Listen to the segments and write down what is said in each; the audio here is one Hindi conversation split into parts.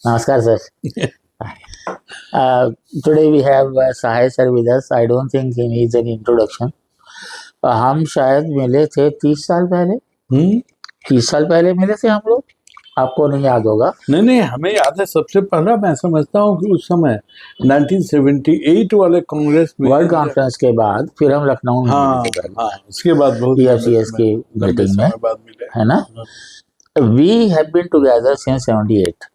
Namaskar, sir. Today we have Sahai sir with us. I don't think he needs an introduction. हम शायद मिले थे 30 साल पहले। 30 साल पहले मिले थे हम लोग। आपको नहीं याद होगा। नहीं, हमें याद है। सबसे पहला मैं समझता हूँ कि उस समय 1978 वाले कांग्रेस में वर्ल्ड कॉन्फ्रेंस के बाद फिर हम लखनऊ में मिले थे पहले। उसके बाद बहुत EFCS की मीटिंग में बाद मिले, है ना। We have been together since 78।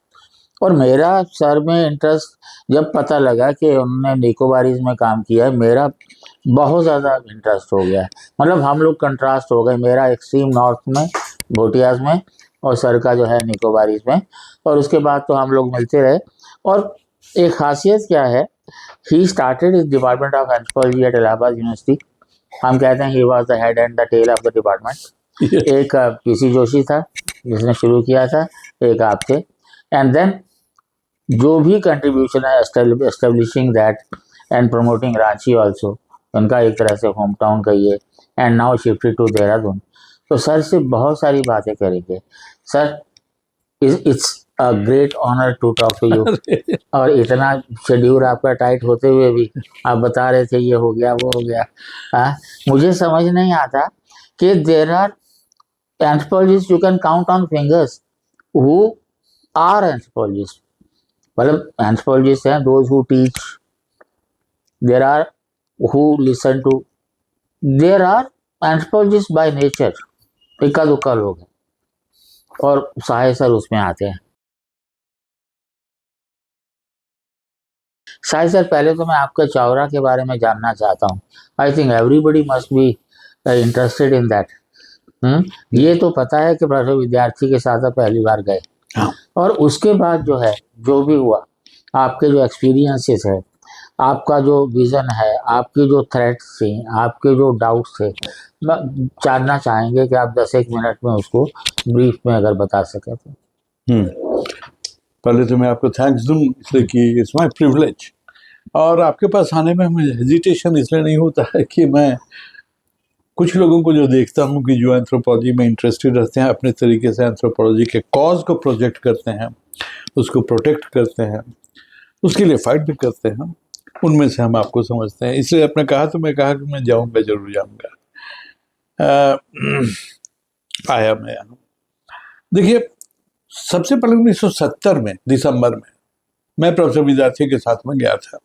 और मेरा सर में इंटरेस्ट जब पता लगा कि उन्होंने निकोबारीज में काम किया है, मेरा बहुत ज़्यादा इंटरेस्ट हो गया। मतलब हम लोग कंट्रास्ट हो गए, मेरा एक्सट्रीम नॉर्थ में भोटियाज में और सर का जो है निकोबारीज में। और उसके बाद तो हम लोग मिलते रहे। और एक खासियत क्या है, ही स्टार्टेड इस department of anthropology at Allahabad university. हम कहते हैं he was the head and the tail of the department. एक PC जोशी था जिसने शुरू किया था, एक आप थे। एंड देन जो भी कंट्रीब्यूशन है establishing that and promoting Ranchi also, उनका एक तरह से होम टाउन का ये। And now shifted to Dehradun. तो सर से बहुत सारी बातें करेंगे। Sir, it's a great honour to talk to you. और इतना शेड्यूल आपका टाइट होते हुए भी आप बता रहे थे ये हो गया वो हो गया। मुझे समझ नहीं आता कि there are anthropologist you can count on fingers who are anthropologist. मतलब एंथ्रोपोलॉजिस्ट हैं those who teach, there are who listen to, there are anthropologist by nature. इक्का दुक्का लोग हैं और सहाय सर उसमें आते हैं। सहाय सर, पहले तो मैं आपके चावरा के बारे में जानना चाहता हूँ। I think everybody must be interested in that. ये तो पता है कि प्रोफेसर विद्यार्थी के साथ आप पहली बार गए। और उसके बाद जो है जो भी हुआ, आपके जो एक्सपीरियंसेस है, आपका जो विजन है, आपके जो थ्रेट्स थे, आपके जो डाउट्स थे, जानना चाहेंगे कि आप 10-1 मिनट में उसको ब्रीफ में अगर बता सके तो। पहले तो मैं आपको थैंक्स दूं इसलिए कि इट्स माय प्रिविलेज। और आपके पास आने में मुझे हेजिटेशन इसलिए नहीं होता है कि मैं कुछ लोगों को जो देखता हूँ कि जो एंथ्रोपोलॉजी में इंटरेस्टेड रहते हैं, अपने तरीके से एंथ्रोपोलॉजी के कॉज को प्रोजेक्ट करते हैं, उसको प्रोटेक्ट करते हैं, उसके लिए फाइट भी करते हैं, उनमें से हम आपको समझते हैं। इसलिए आपने कहा तो मैं कहा कि मैं जाऊँगा, जरूर जाऊँगा। आया मैं यहाँ। देखिए, सबसे पहले 1970 में दिसंबर में मैं प्रोफेसर विद्यार्थी के साथ में गया था।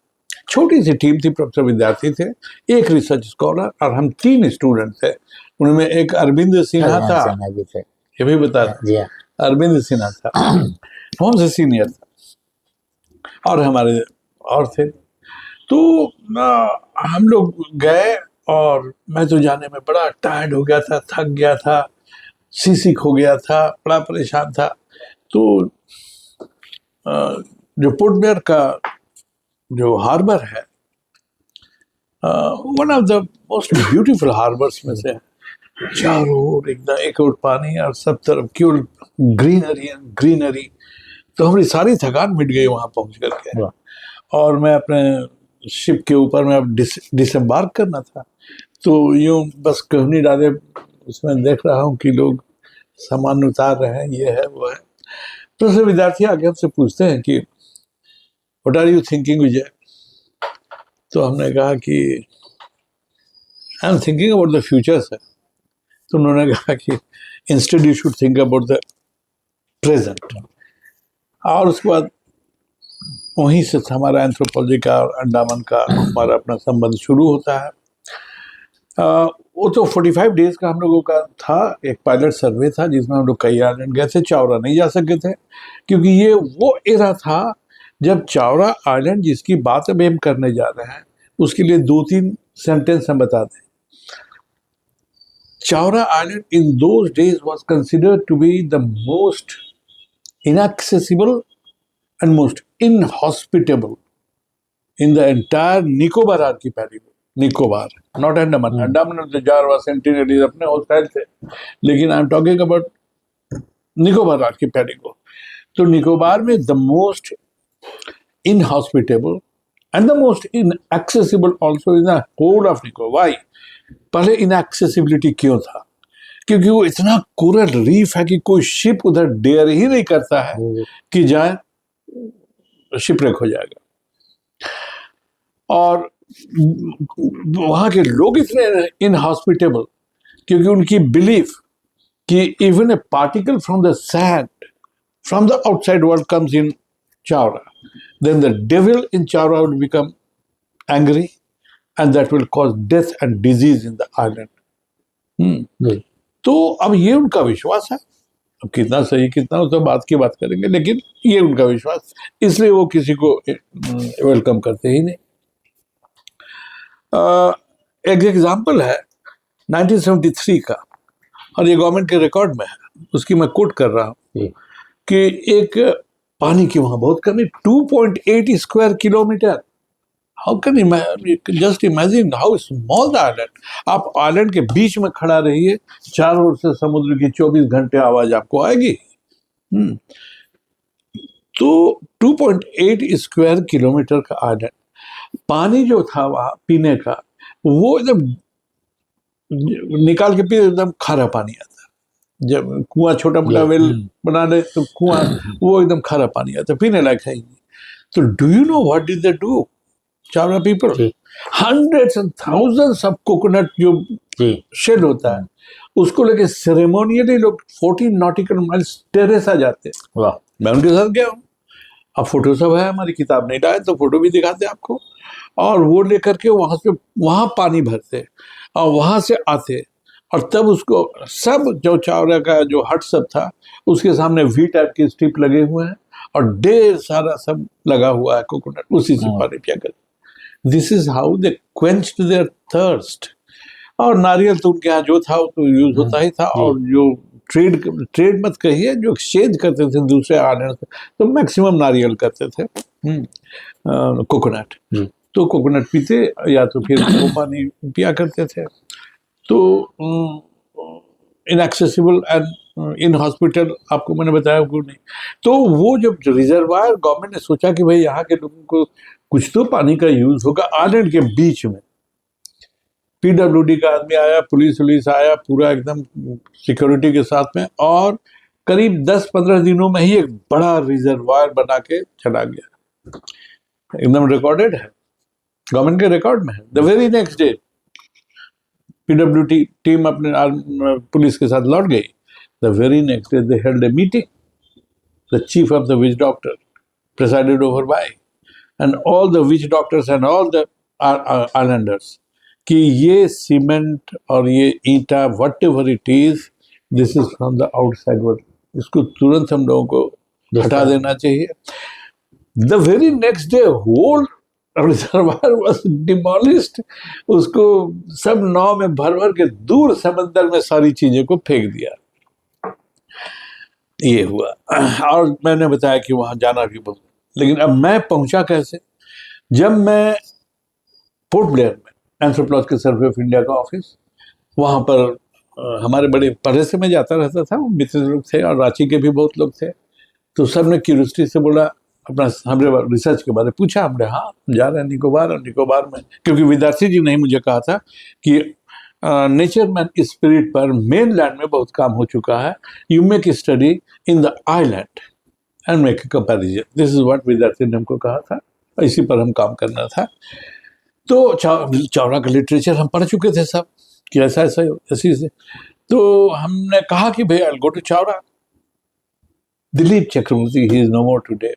छोटी सी टीम थी, प्रोफेसर विद्यार्थी थे, एक रिसर्च स्कॉलर और हम 3 स्टूडेंट थे। उनमें एक अरविंद सिन्हा था, ये भी बता रहे, अरविंद सिन्हा था, हमसे सीनियर था, और हमारे और थे। तो हम लोग गए और मैं तो जाने में बड़ा टायर्ड हो गया था, थक गया था, सीसिक हो गया था, बड़ा परेशान था। तो जो पोर्ट ब्लेयर का जो हार्बर है, one of the most beautiful harbours में से, चारों ओर एकदम एक ओर पानी और सब तरफ केवल ग्रीनरी एंड ग्रीनरी। तो हमारी सारी थकान मिट गई वहां पहुंच करके। और मैं अपने शिप के ऊपर में अब डिसम्बार्क करना था, तो यूं बस कहनी डाले उसमें देख रहा हूँ कि लोग सामान उतार रहे हैं, ये है वो है। तो उससे विद्यार्थी आगे हमसे पूछते हैं कि व्हाट आर यू थिंकिंग विजय? तो हमने कहा कि I am thinking about the future sir. तो उन्होंने कहा कि instead you should think about the present. और उसके बाद वहीं से हमारा एंथ्रोपोलॉजी का और अंडमान का हमारा अपना संबंध शुरू होता है। वो तो 45 डेज का हम लोगों का था, एक पायलट सर्वे था जिसमें हम लोग कई आइलैंड गए थे। चावरा नहीं जा सके थे क्योंकि ये वो एरा था जब चावरा आइलैंड, जिसकी बात अभी हम करने जा रहे हैं, उसके लिए 2-3 सेंटेंस हम बता दें। Chowra island in those days was considered to be the most inaccessible and most inhospitable in the entire Nicobar archipelago. Nicobar, not Andaman. Andaman और Java, Sentinel अपने हॉस्टाइल थे, लेकिन I am talking about Nicobar archipelago. तो निकोबार में the most inhospitable and the most inaccessible also in the whole of Nicobar. Why? पहले इनएक्सेसिबिलिटी क्यों था? क्योंकि वो इतना कोरल रीफ है कि कोई शिप उधर डेयर ही नहीं करता है कि जाए। शिपरेक हो जाएगा। और वहां के लोग इतने इनहॉस्पिटेबल, क्योंकि उनकी बिलीफ कि even a particle from the sand from the outside world comes in Chavda, then the devil in Chawra will become angry and that will cause death and disease in the island. तो अब ये उनका विश्वास है। अब कितना सही कितना उस तो बात की बात करेंगे, लेकिन ये उनका विश्वास, इसलिए वो किसी को वेलकम करते ही नहीं। एक एग्जाम्पल है 1973 का, और ये गवर्नमेंट के रिकॉर्ड में है, उसकी मैं कोट कर रहा हूँ कि एक पानी की वहां बहुत कमी, 2.8 square kilometre. How can just imagine how small the island. आप आइलैंड के बीच में खड़ा रहिए, चारों ओर से समुद्र की 24 घंटे आवाज आपको आएगी। तो 2.8 स्क्वायर किलोमीटर का आइलैंड, पानी जो था वहां पीने का, वो एकदम निकाल के पी, एकदम खारा पानी आता। जब कुआं छोटा मोटा वेल बना ले तो कुआं, वो एकदम खारा पानी आता, पीने लायक है ही नहीं। तो do you know what did they do Chavda people? Hundreds and thousands of coconut जो शेड होता है, उसको लेके सेरेमोनियली लोग 14 नॉटिकल माइल्स टेरेसा जाते हैं। मैं उनके साथ गया हूँ, अब फोटो सब है, हमारी किताब नहीं लाए तो फोटो भी दिखाते आपको। और वो लेकर के वहां पानी भरते और वहां से आते, और तब उसको सब जो चावड़ा का जो हट सब था, उसके सामने वी टाइप के स्ट्रिप लगे हुए हैं और ढेर सारा सब लगा हुआ है कोकोनट, उसी से पानी पिया कर। This is how they quenched their thirst. और नारियल तो उनके यहाँ जो था वो तो यूज होता ही था, और जो ट्रेड मत कहिए, जो एक्सचेंज करते थे दूसरे आइलैंड से, तो मैक्सिमम नारियल करते थे, कोकोनट। तो कोकोनट पीते या तो फिर वो पानी पिया करते थे। तो इनएक्सेसिबल एंड इन हॉस्पिटल, आपको मैंने बताया क्यों नहीं। तो वो जब रिजर्वायर गवर्नमेंट ने सोचा कि भाई यहाँ के लोगों को कुछ तो पानी का यूज होगा, आइलैंड के बीच में पीडब्ल्यूडी का आदमी आया, पुलिस आया, पूरा एकदम सिक्योरिटी के साथ में, और करीब 10-15 दिनों में ही एक बड़ा रिजर्वायर बना के चला गया। एकदम रिकॉर्डेड है, गवर्नमेंट के रिकॉर्ड में है। The very next day PWD team अपने पुलिस के साथ लौट गई। The very next day they held a meeting, the chief of the which doctor presided over by, and all the which doctors and all the Islanders, कि ये सीमेंट और ये ईंटा what ever it is, this is from the outside world, इसको तुरंत हम लोगों को हटा देना चाहिए। The very next day whole reservoir was demolished, उसको सब नाव में भर भर के दूर समंदर में सारी चीजें को फेंक दिया। ये हुआ, और मैंने बताया कि वहां जाना भी बहुत, लेकिन अब मैं पहुंचा कैसे? जब मैं पोर्ट ब्लेयर में एंथ्रोपोलॉजिकल सर्वे ऑफ इंडिया का ऑफिस, वहां पर हमारे बड़े पहले से मैं जाता रहता था, मित्र लोग थे और रांची के भी बहुत लोग थे। तो सब ने क्यूरियोसिटी से बोला, अपना हमने रिसर्च के बारे में पूछा, हमने हाँ हम जा रहे हैं निकोबार, और निकोबार में, क्योंकि विद्यार्थी जी ने मुझे कहा था कि नेचर मैन स्पिरिट पर मेन लैंड में बहुत काम हो चुका है, you make study in the island and make a comparison. This is what विद्यार्थी ने हमको कहा था, इसी पर हम काम करना था। तो चावड़ा का लिटरेचर हम पढ़ चुके थे सब, कि ऐसा ऐसा ऐसी से। तो हमने कहा कि भाई I go to Chaura. Dilip Chakravarti, he is no more today,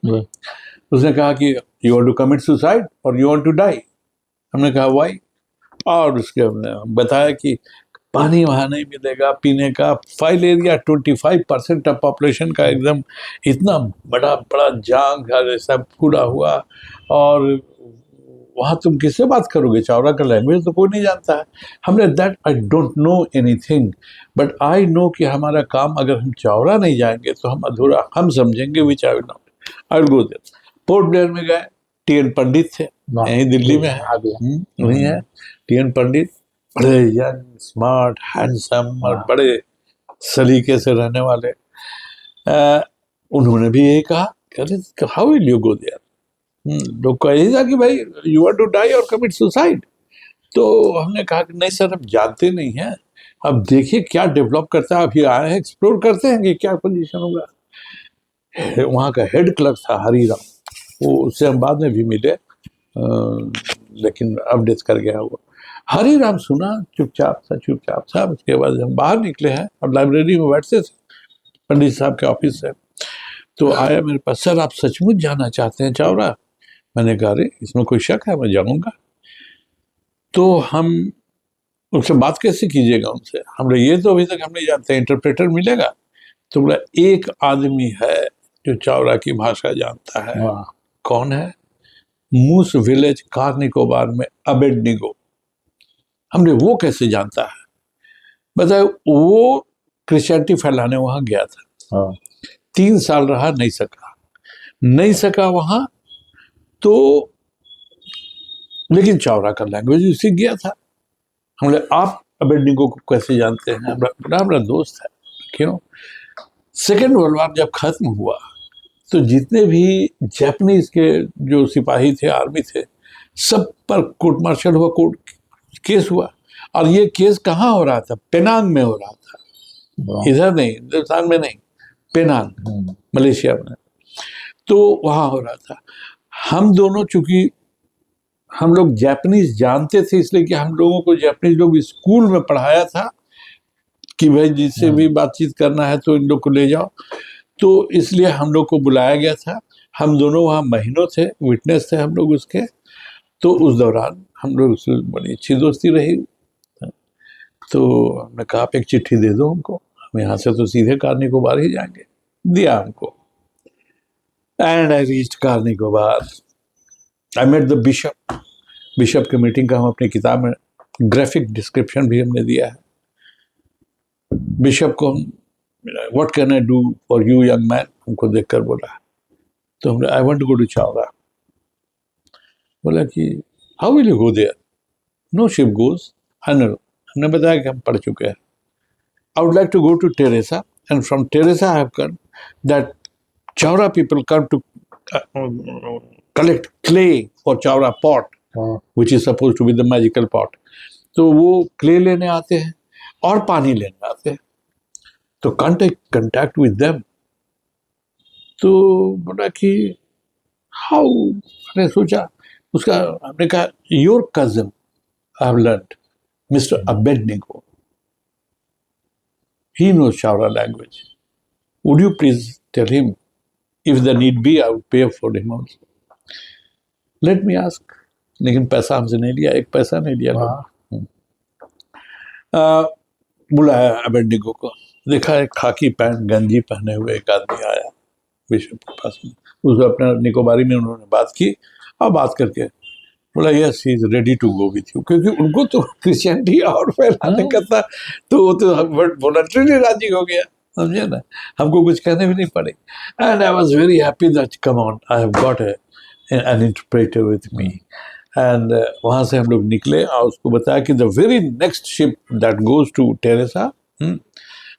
उसने कहा कि you want to commit suicide और यू वांट टू डाई। हमने कहा व्हाई, और उसके हमने बताया कि पानी वहाँ नहीं मिलेगा पीने का, फाइल एरिया 25% ऑफ पॉपुलेशन का एकदम इतना बड़ा बड़ा जांग सब कूड़ा हुआ, और वहाँ तुम किससे बात करोगे? चावड़ा का लैंग्वेज तो कोई नहीं जानता है। हमने that I don't know anything, but I know कि हमारा काम अगर हम चावड़ा नहीं जाएंगे तो हम अधूरा हम समझेंगे, which I will not, I will go there. Port Blair में गए, टी.एन. पंडित थे, यहीं दिल्ली में है, वही है टी.एन. पंडित, बड़े यंग स्मार्ट हैंडसम और बड़े सलीके से रहने वाले। उन्होंने भी यही कहा, how will you go there? लोग कह ही था कि भाई यू वांट टू डाई और कमिट सुसाइड। तो हमने कहा कि नहीं सर, हम जानते नहीं हैं, अब देखिए क्या डेवलप करता है, अभी आए हैं एक्सप्लोर करते हैं कि क्या पोजीशन होगा। वहाँ का हेड क्लर्क था हरीराम, वो उससे हम बाद में भी मिले, लेकिन अब डेथ कर गया वो। हरीराम सुना, चुपचाप था। उसके बाद हम बाहर निकले हैं और लाइब्रेरी में बैठते थे पंडित साहब के ऑफिस से, तो आया मेरे पास, सर आप सचमुच जाना चाहते हैं चावड़ा? मैंने कहा अरे इसमें कोई शक है, मैं जाऊंगा। तो हम उनसे बात कैसे कीजिएगा उनसे, हमने ये तो अभी तक हम नहीं जानते, इंटरप्रेटर मिलेगा? तो बोला एक आदमी है जो चावड़ा की भाषा जानता है। कौन है? मूस विलेज कार निकोबार में अबेडनिगो। हमने वो कैसे जानता है? बताए वो क्रिश्चियनिटी फैलाने वहां गया था, 3 साल रहा, नहीं सका वहां, तो लेकिन चावड़ा का लैंग्वेज सीख गया था। हमने आप अबेडनिगो को कैसे जानते हैं? हमारा दोस्त है। क्यों? सेकेंड वर्ल्ड वॉर जब खत्म हुआ तो जितने भी जापानीज के जो सिपाही थे, आर्मी थे, सब पर कोर्ट मार्शल हुआ, कोर्ट केस हुआ। और ये केस कहाँ हो रहा था? पेनांग में हो रहा था, इधर नहीं, हिंदुस्तान में नहीं, पेनांग मलेशिया में। तो वहाँ हो रहा था। हम दोनों चूंकि हम लोग जापानीज जानते थे, इसलिए कि हम लोगों को जापानीज लोग स्कूल में पढ़ाया था कि भाई जिससे भी बातचीत करना है तो इन लोग को ले जाओ, तो इसलिए हम लोग को बुलाया गया था। हम दोनों वहाँ महीनों थे, विटनेस थे हम लोग उसके। तो उस दौरान हम लोग उससे बड़ी अच्छी दोस्ती रही। तो हमने कहा आप एक चिट्ठी दे दो हमको, हम यहाँ से तो सीधे कार निकोबार ही जाएंगे। दिया हमको, and I reached Car Nicobar. I met the bishop की मीटिंग का हम अपनी किताब में ग्राफिक डिस्क्रिप्शन भी हमने दिया है। बिशप को हम what can I do for you young man, हमको देखकर बोला। तो हमने I want to go to Chowra. बोला कि how will you go there? No ship goes. हमने बताया कि हम पढ़ चुके हैं। I would like to go to Teressa, and from Teressa I have come that Chowra people come to collect clay for Chowra pot, which is supposed to be the magical pot. तो वो clay लेने आते हैं और पानी लेने आते हैं। तो can't I contact with them? तो बोला कि how? मैंने सोचा, उसका हमने कहा your cousin I have learned, Mr. Abednego, he knows Chowra language. Would you please tell him? If the need be, I would pay for him also. Let me ask. लेकिन पैसा हमसे नहीं लिया, एक पैसा नहीं लिया। बुलाया अबेडनिगो को, देखा एक खाकी पैंट गंजी पहने हुए एक आदमी आया बिशप के पास में। उसको अपना निकोबारी में उन्होंने बात की, और बात करके बोला yes he is ready to go with you, क्योंकि उनको तो क्रिश्चियनिटी और फैलाने का था, तो वो तो वॉलंटरीली राजी हो गया, समझे ना, हमको कुछ कहने भी नहीं पड़े। And I was very happy that come on I have got an interpreter with me. And वहाँ से हम लोग निकले और उसको बताया कि the very next ship that goes to Teressa,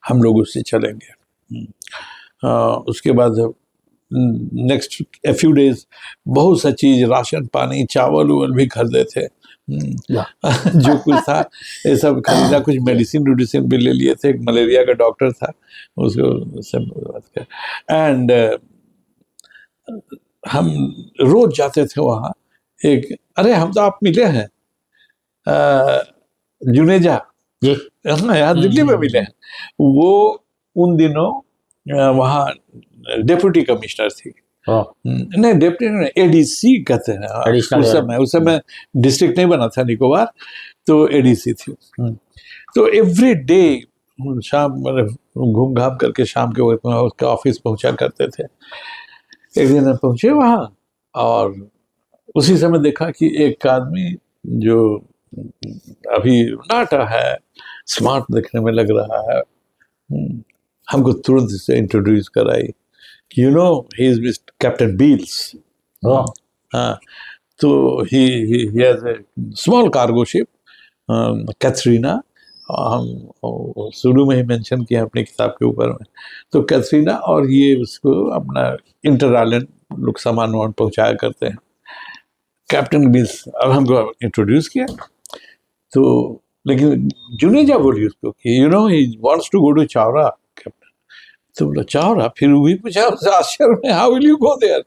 हम लोग उससे चलेंगे। उसके बाद नेक्स्ट ए फ्यू डेज बहुत सा चीज, राशन पानी चावल उवल भी खरीदे थे, जो कुछ था ये सब खरीदा। कुछ मेडिसिन भी ले लिए थे, एक मलेरिया का डॉक्टर था, उसको सब बात कर। एंड हम रोज जाते थे वहाँ। एक अरे हम तो आप मिले हैं जुनेजा जी, यहाँ दिल्ली में मिले हैं। वो उन दिनों वहाँ डेप्यूटी कमिश्नर थी, नहीं डेप्यूटी नहीं, एडीसी कहते हैं उस समय डिस्ट्रिक्ट नहीं बना था निकोबार, तो एडीसी थी। तो एवरी डे शाम घूम घाम करके शाम के वक्त में उसके ऑफिस पहुंचा करते थे। एक दिन हम पहुंचे वहाँ और उसी समय देखा कि एक आदमी जो अभी नाटा है, स्मार्ट दिखने में लग रहा है, हमको तुरंत से इंट्रोड्यूस कराई, you know he is mister captain Beals. हाँ, तो he has a small cargo ship Katharina, हम शुरू में ही मेंशन किया अपनी किताब के ऊपर में। तो कैथरीना और ये उसको अपना इंटर आइलैंड लोग सामान वामान पहुँचाया करते हैं। कैप्टन बील्स अब हमको इंट्रोड्यूस किया, तो लेकिन जुनेजा बोली उसको कि you know he wants to go to Chowra captain. तो बोला चावरा, फिर वही पूछा उससे आश्चर्य में, how will you go there?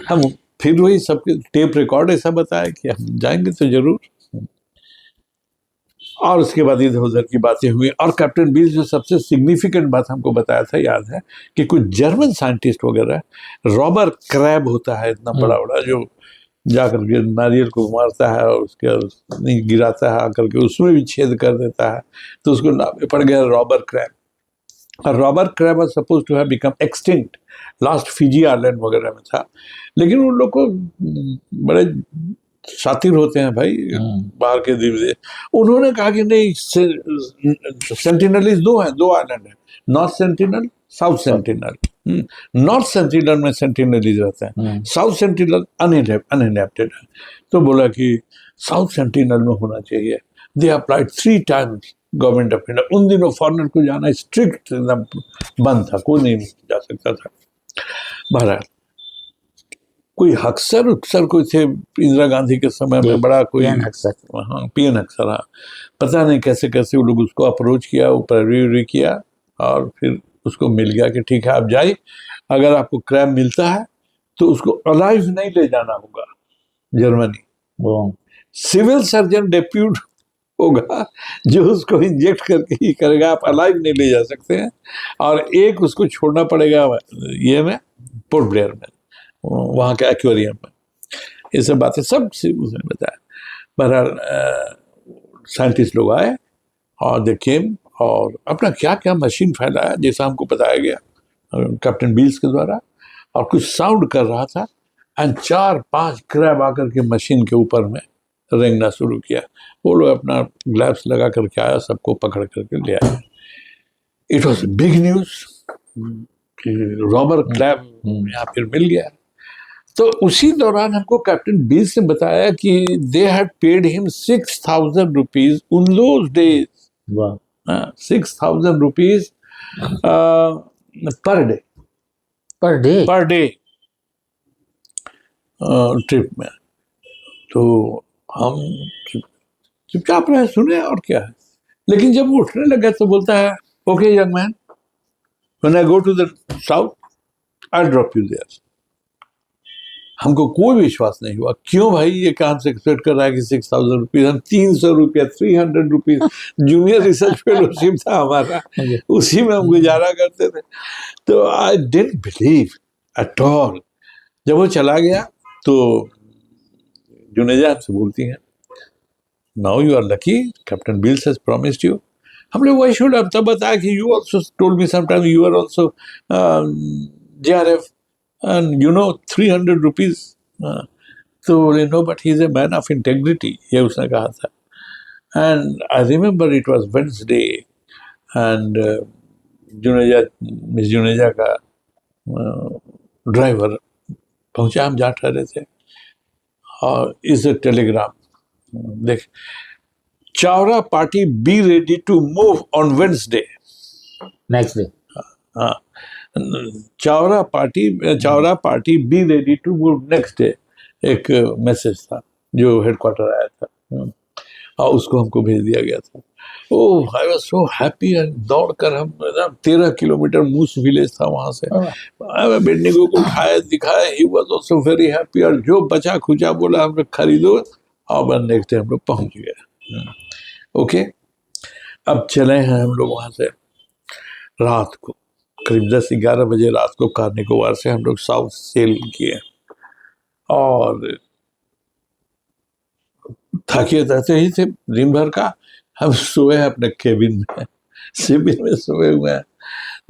हम फिर वही सबके टेप रिकॉर्ड ऐसा बताया कि हम जाएंगे तो जरूर। और उसके बाद इधर उधर की बातें हुई, और कैप्टन बील जो सबसे सिग्निफिकेंट बात हमको बताया था, याद है कि कुछ जर्मन साइंटिस्ट वगैरह, रॉबर क्रैब होता है इतना बड़ा बड़ा, जो जाकर के नारियल को मारता है और उसके नहीं गिराता है, आकर के उसमें भी छेद कर देता है, तो उसको नाम में पड़ गया रॉबर क्रैब। और robber crab was suppose to have become extinct, last Fiji island वगैरह में था, लेकिन उन लोग को बड़े शातिर होते हैं भाई बाहर के दिवसे, उन्होंने कहा कि नहीं, सेंटिनलीज दो हैं, दो आइलैंड है, north sentinel, south sentinel. North sentinel में सेंटिनलीज रहते हैं, साउथ सेंटिनल अनइनहैबिटेड है। तो बोला कि साउथ सेंटिनल में होना चाहिए। They applied 3 times government of India. उन दिनों फॉरनर को जाना स्ट्रिक्ट एकदम बंद था, कोई नहीं जा सकता था। बहरहाल कोई हक्सर उक्सर कोई थे इंदिरा गांधी के समय में, बड़ा कोई पीएन हक्सर, हाँ पीएन हक्सर, हाँ पता नहीं कैसे कैसे वो लोग उसको अप्रोच किया, ऊपर रिव्यू किया, और फिर उसको मिल गया कि ठीक है आप जाइए, अगर आपको क्रैब मिलता है तो उसको अलाइव नहीं ले जाना होगा जर्मनी, सिविल सर्जन डेप्यूट होगा जो उसको इंजेक्ट करके ही करेगा, आप अलाइव नहीं ले जा सकते हैं, और एक उसको छोड़ना पड़ेगा ये में पोर्ट ब्लेयर में, वहाँ के एक्वेरियम में। ये सब बातें सब उसने बताया। बहरहाल साइंटिस्ट लोग आए और दे केम, और अपना क्या क्या मशीन फैलाया जैसा हमको बताया गया कैप्टन बील्स के द्वारा, और कुछ साउंड कर रहा था, एंड 4-5 क्रैब आकर के मशीन के ऊपर में रेंगना शुरू किया। वो लोग अपना ग्लव्स लगा करके आया, सबको पकड़ करके ले आया। इट वॉज बिग न्यूज कि रॉबर क्रैब यहाँ फिर मिल गया। तो उसी दौरान हमको कैप्टन बील्स ने बताया कि they had paid him 6,000 rupees उन those days, 6,000 rupees per day trip में। तो हम चुपचाप रहे, सुने और क्या है। लेकिन जब वो उठने लगा तो बोलता है, okay young man, when I go to the south I drop you there. हमको कोई विश्वास नहीं हुआ, क्यों भाई ये कहाँ से एक्सपेक्ट कर रहा है कि 6,000 रुपीज, हम 300 रुपया 300 रुपीज जूनियर रिसर्च फेलोशिप था हमारा, उसी में हम गुजारा करते थे। तो I didn't believe at all. जब वो चला गया तो जुनेजा हमसे बोलती हैं, now you are lucky, captain Beals has promised you. हम लोग वही शुड, अब तब बताया कि you also told me sometime you are also JRF and you know 300 rupees, so you know, but he's a man of integrity, ये उसने कहा था। And I remember it was Wednesday, and Juneja, miss Juneja का ड्राइवर पहुंचा, हम जा ठहरे थे, और इस टेलीग्राम देख, Chaura party be ready to move on Wednesday, next day. हाँ, Chaura party be ready to move next day, एक मैसेज था जो हेडक्वार्टर आया था, और उसको हमको भेज दिया गया था। Oh I was so happy, and दौड़ कर हम 13 किलोमीटर मूस विलेज था वहां से, बेटने को उठाया दिखाया, he was also very happy, और जो बचा खुचा बोला हम लोग खरीदो, और नेक्स्ट डे हम लोग पहुंच गए। ओके, अब चले हैं हम लोग वहां से रात को करीब 10-11 बजे रात को कार्निकोबार से हम लोग साउथ सेल किए, और थके रहते ही थे दिन भर का। हम सोए अपने केबिन में, शिविर में सोए हुए हैं।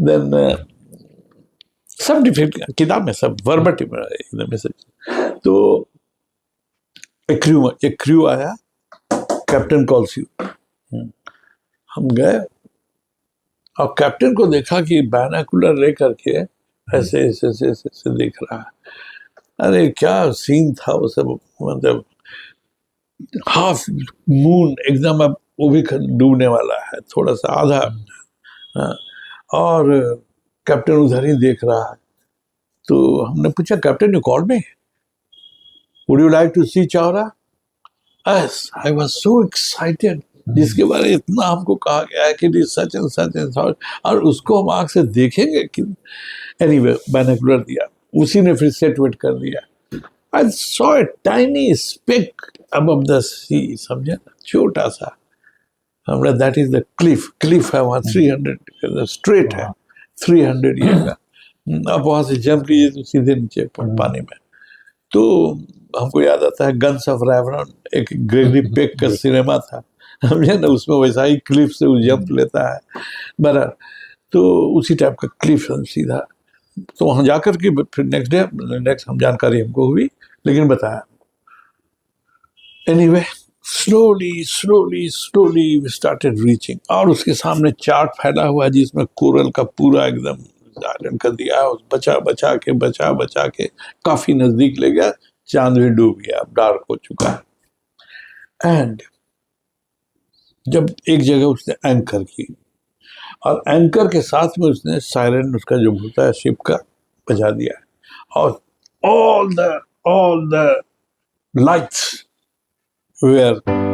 देन सब डिफरेंट किताब में सब वर्बटिम एकदम से। तो एक क्रू आया, कैप्टन कॉल्स यू। हम गए और कैप्टन को देखा कि बायनोकुलर ले करके ऐसे ऐसे ऐसे ऐसे देख रहा है। अरे क्या सीन था वो सब, मतलब हाफ मून एकदम, अब वो भी डूबने वाला है, थोड़ा सा आधा, और कैप्टन उधर ही देख रहा है। तो हमने पूछा, captain you called me, would you like to see Chowra? Yes, I was so excited जिसके बारे में इतना हमको कहा गया है कि such and such and such, और उसको हम आंख से देखेंगे कि एनीवे बाइनोकुलर दिया, उसी ने फिर सेट वेट कर दिया। I saw a tiny speck above the sea, समझे ना, छोटा सा। हमरा दैट इज द क्लिफ है वहाँ 300 स्ट्रेट है, 300 ये का। अब वहां से जंप कीजिए तो सीधे नीचे पानी में। तो हमको याद आता है गन्स ऑफ रेवरन, एक ग्रेगरी पेक का सिनेमा था, समझे ना, उसमें वैसा ही क्लिफ से वो जंप लेता है बराबर। तो उसी टाइप का क्लिफ सीधा। तो वहां जाकर के फिर नेक्स्ट हम जानकारी हमको हुई, लेकिन बताया anyway slowly we started reaching. और उसके सामने चार्ट फैला हुआ है जिसमें कोरल का पूरा एकदम आयरन कर दिया है, बचा के काफी नजदीक ले गया। चांद भी डूब गया, अब डार्क हो चुका है। एंड जब एक जगह उसने एंकर की, और एंकर के साथ में उसने सायरन उसका जो होता है शिप का बजा दिया, और all the lights were